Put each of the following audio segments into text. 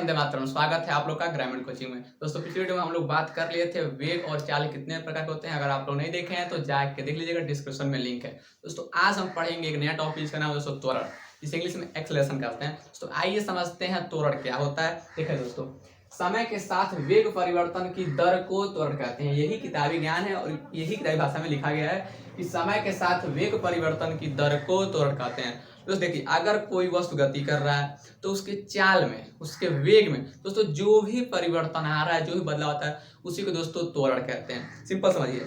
वंदे मातरम। स्वागत है आप लोग का ग्रामीण कोचिंग में। दोस्तों पिछली वीडियो में हम लोग बात कर लिए थे वेग और चाल कितने प्रकार के होते हैं। अगर आप लोग नहीं देखे हैं तो जाके देख लीजिएगा, डिस्क्रिप्शन में लिंक है। दोस्तों आज हम पढ़ेंगे एक नया टॉपिक जिसका नाम है दोस्तों त्वरण, जिसे इंग्लिश में एक्सेलरेशन करते हैं। तो आइए समझते हैं त्वरण क्या होता है। देखिए दोस्तों, समय के साथ वेग परिवर्तन की दर को त्वरण कहते हैं। यही किताबी ज्ञान है और यही किताबी भाषा में लिखा गया है कि समय के साथ वेग परिवर्तन की दर को त्वरण कहते हैं। दोस्तों देखिए, अगर कोई वस्तु गति कर रहा है तो उसके चाल में, उसके वेग में दोस्तों जो भी परिवर्तन आ रहा है, जो भी बदलाव होता है, उसी को दोस्तों त्वरण कहते हैं। सिंपल समझिए,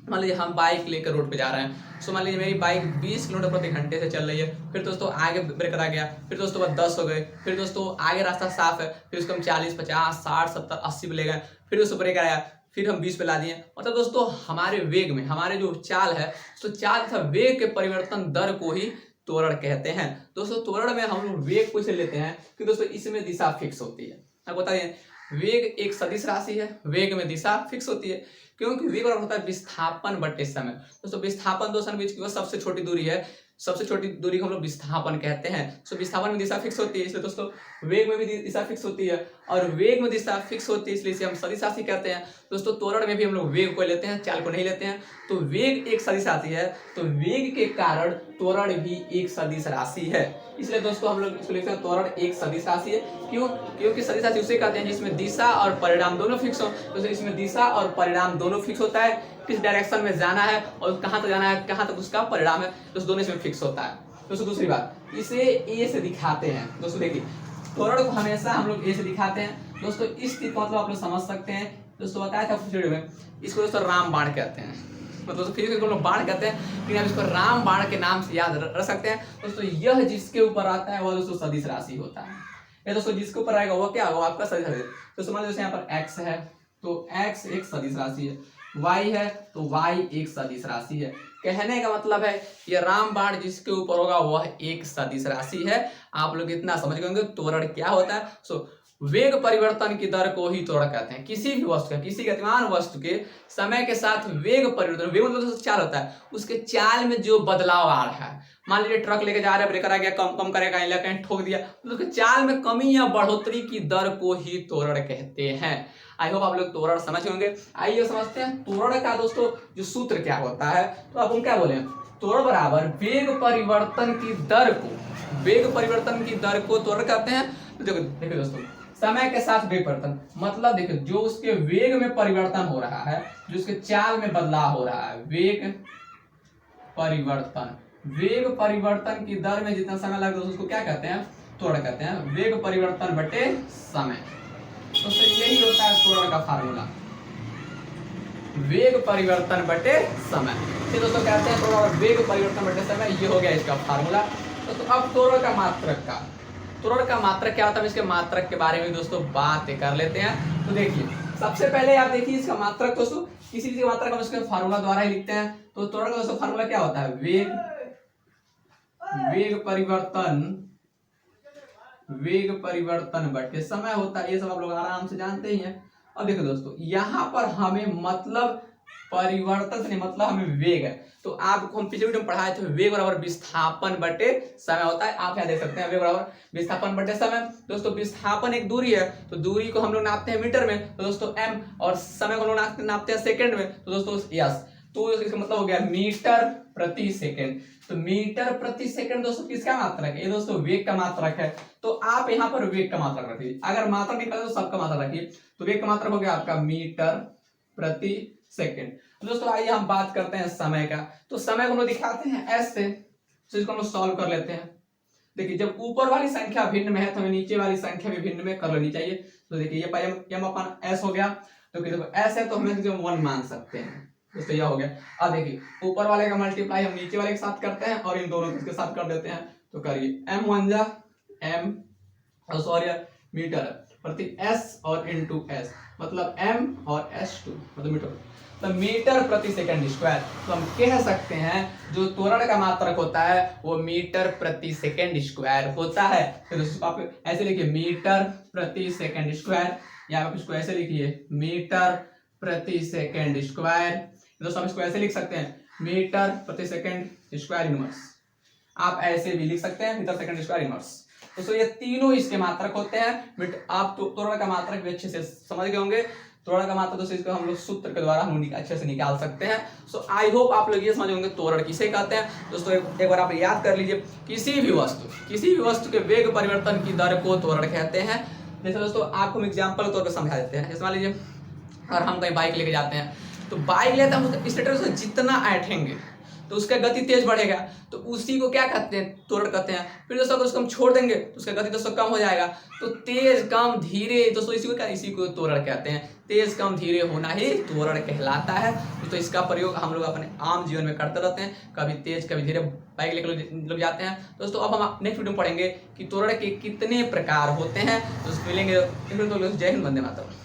मान लीजिए हम बाइक लेकर रोड पे जा रहे हैं। सो मान लीजिए मेरी बाइक 20 किलोमीटर प्रति घंटे से चल रही है। फिर दोस्तों आगे ब्रेक आ गया, फिर दोस्तों बाद 10 हो गए, फिर दोस्तों आगे रास्ता साफ है, फिर उसको हम 40, 50, 60, 70, 80 पे ले गए, फिर दोस्तों ब्रेक आया, फिर हम 20 पे ला दिए। मतलब दोस्तों हमारे वेग में, हमारे जो चाल है, तो चाल तथा वेग के परिवर्तन दर को ही त्वरण कहते हैं। दोस्तों त्वरण में हम लोग वेग को इसे लेते हैं कि दोस्तों इसमें दिशा फिक्स होती है। आपको बता दें, वेग एक सदिश राशि है, वेग में दिशा फिक्स होती है, क्योंकि वेग बराबर होता है विस्थापन बटे समय। दोस्तों विस्थापन दो बीच की सबसे छोटी दूरी है, सबसे छोटी दूरी को हम लोग विस्थापन कहते हैं। सो विस्थापन में दिशा फिक्स होती है, इसलिए दोस्तों वेग में भी दिशा फिक्स होती है, और वेग में दिशा फिक्स होती है इसलिए इसे हम सदिश राशि कहते हैं। दोस्तों त्वरण में भी हम लोग वेग को लेते हैं, चाल को नहीं लेते हैं। तो वेग एक सदिश राशि है, तो वेग के कारण त्वरण भी एक सदिश राशि है। इसलिए दोस्तों हम लोग इसको लिखते हैं त्वरण एक सदिश राशि है। क्यों? क्योंकि सदिश राशि उसे कहते हैं जिसमें दिशा और परिणाम दोनों फिक्स हो। तो इसमें दिशा और परिणाम दोनों फिक्स होता है, किस डायरेक्शन में जाना है और कहां तक जाना है, कहां तक उसका परिणाम है, तो दोनों इसमें फिक्स होता है। दोस्तों दूसरी बात, इसे ए से दिखाते हैं। दोस्तों देखिए, त्वरण को हमेशा हम लोग ए से दिखाते हैं। दोस्तों इस चीज का मतलब आप लोग समझ सकते हैं। दोस्तों बताया था वीडियो में, इसको दोस्तों राम बाण कहते हैं। दोस्तों फिर इसको लोग बाण कहते हैं, लेकिन हम इसको राम बाण के नाम से याद रख सकते हैं। दोस्तों यह जिसके ऊपर आता है वह दोस्तों सदिश राशि होता है। ये दोस्तों जिसके ऊपर आएगा वह क्या होगा? आपका सदिश राशि। दोस्तों मान लीजिए यहाँ पर x है, तो x एक सदिश राशि है, y है तो y एक सदिश राशि है। कहने का मतलब है ये राम बाण जिसके ऊपर होगा वह एक सदिश राशि है। आप लोग इतना समझ गए त्वरण क्या होता है। सो वेग परिवर्तन की दर को ही त्वरण कहते हैं। किसी भी वस्तु के, किसी गतिमान वस्तु के समय के साथ वेग परिवर्तन, वेग मतलब चाल होता है, उसके चाल में जो बदलाव आ रहा है। मान लीजिए ट्रक लेके जा रहे हैं, ब्रेकर आ गया, कम करेगा, कहीं ठोक दिया, तो उसके चाल में कमी या बढ़ोतरी की दर को ही त्वरण कहते हैं। आई होप आप लोग त्वरण समझ होंगे। आइए समझते हैं त्वरण का दोस्तों जो सूत्र क्या होता है। तो आप हम क्या बोले, त्वरण बराबर वेग परिवर्तन की दर को, वेग परिवर्तन की दर को त्वरण कहते हैं। तो देखो दोस्तों, समय के साथ वेग परिवर्तन मतलब देखो जो उसके वेग में परिवर्तन हो रहा है, जो उसके चाल में बदलाव हो रहा है, वेग परिवर्तन, वेग परिवर्तन की दर में जितना समय लगता है उसको क्या कहते हैं? त्वरण कहते हैं। वेग परिवर्तन बटे समय। तो यही होता है त्वरण का फार्मूला, वेग परिवर्तन बटे समय। फिर दोस्तों कहते हैं त्वरण वेग परिवर्तन बटे समय, ये हो गया इसका फार्मूला। तो अब त्वरण का मात्रक का, त्वरण का मात्रक क्या होता है, इसके मात्रक के बारे में दोस्तों बात कर लेते हैं। तो देखिए सबसे पहले आप देखिए इसका मात्रक। दोस्तों किसी चीज का मात्रक हम इसके फार्मूला द्वारा ही लिखते हैं। तो त्वरण का दोस्तों फार्मूला क्या होता है? वेग परिवर्तन, वेग परिवर्तन बटे समय होता है। ये सब आप लोग आराम से जानते ही हैं। अब देखो दोस्तों, यहाँ पर हमें मतलब परिवर्तन से नहीं, मतलब हमें वेग है। तो आपको हम पिछले वीडियो में पढ़ाए थे, वेग बराबर विस्थापन बटे समय होता है। आप यहाँ देख सकते हैं वेग बराबर विस्थापन बटे समय। दोस्तों विस्थापन एक दूरी है, तो दूरी को हम लोग नापते हैं मीटर में, तो दोस्तों m, और समय को हम लोग नापते हैं सेकंड में, तो दोस्तों यस। तो इसका मतलब हो गया मीटर प्रति सेकंड। तो मीटर प्रति सेकंड दोस्तों किसका मात्रक है? ये दोस्तों वेग का मात्रक है। तो आप यहाँ पर वेग का मात्रक रखिए। अगर मात्रक निकाले तो सबका मात्रक रखिए। तो वेग का मात्रक हो गया आपका मीटर प्रति सेकंड। तो दोस्तों आइए हम बात करते हैं समय का। तो समय को हम लोग दिखाते हैं एस से, तो इसको हम लोग सॉल्व कर लेते हैं। देखिए जब ऊपर वाली संख्या भिन्न में है तो हमें नीचे वाली संख्या भी भिन्न में कर लेनी चाहिए। तो देखिए ये m अपन s हो गया, तो देखो s है तो हम 1 मान सकते हैं। दोस्तों यह हो गया। अब देखिए ऊपर वाले का मल्टीप्लाई हम नीचे वाले के साथ करते हैं और इन दोनों के साथ कर देते हैं। तो करिए m1 जा m, सॉरी मीटर प्रति s और इंटू s, मतलब m और s2 मतलब मीटर, तो मीटर प्रति सेकंड स्क्वायर। तो हम कह सकते हैं जो त्वरण का मात्रक होता है वो मीटर प्रति सेकंड स्क्वायर होता है। तो दोस्तों आप ऐसे लिखिए मीटर प्रति सेकंड स्क्वायर, या आप इसको ऐसे लिखिए मीटर प्रति सेकंड स्क्वायर। दोस्तों हम इसको ऐसे लिख सकते हैं मीटर प्रति सेकंड स्क्वायर इनवर्स। आप ऐसे भी लिख सकते हैं मीटर सेकंड स्क्वायर इनवर्स। दोस्तों ये तीनों इसके मात्रक होते हैं। बट आप त्वरण का मात्रक भी अच्छे से समझ गए होंगे। त्वरण का मात्रक दोस्तों इसको हम लोग सूत्र के द्वारा हम अच्छे से निकाल सकते हैं। सो आई होप आप लोग ये समझ होंगे त्वरण किसे कहते हैं। दोस्तों एक बार आप याद कर लीजिए, किसी भी वस्तु के वेग परिवर्तन की दर को त्वरण कहते हैं। जैसे दोस्तों आपको हम एग्जाम्पल के तौर पर समझा देते हैं। जैसे मान लीजिए अगर हम कहीं बाइक लेके जाते हैं, तो बाइक लेते हैं हम एक्सीलरेटर से जितना ऐंठेंगे तो उसका गति तेज बढ़ेगा, तो उसी को क्या कहते हैं, त्वरण कहते हैं। फिर दोस्तों अगर उसको हम छोड़ देंगे तो उसका गति दोस्तों कम हो जाएगा, तो तेज कम धीरे दोस्तों इसी को त्वरण कहते हैं। तेज कम धीरे होना ही त्वरण कहलाता है। तो इसका प्रयोग हम लोग अपने आम जीवन में करते रहते हैं, कभी तेज कभी धीरे बाइक लेकर लोग जाते हैं। दोस्तों अब हम नेक्स्ट वीडियो में पढ़ेंगे कि त्वरण के कितने प्रकार होते हैं। तो मिलेंगे। जय हिंद, वंदे मातरम।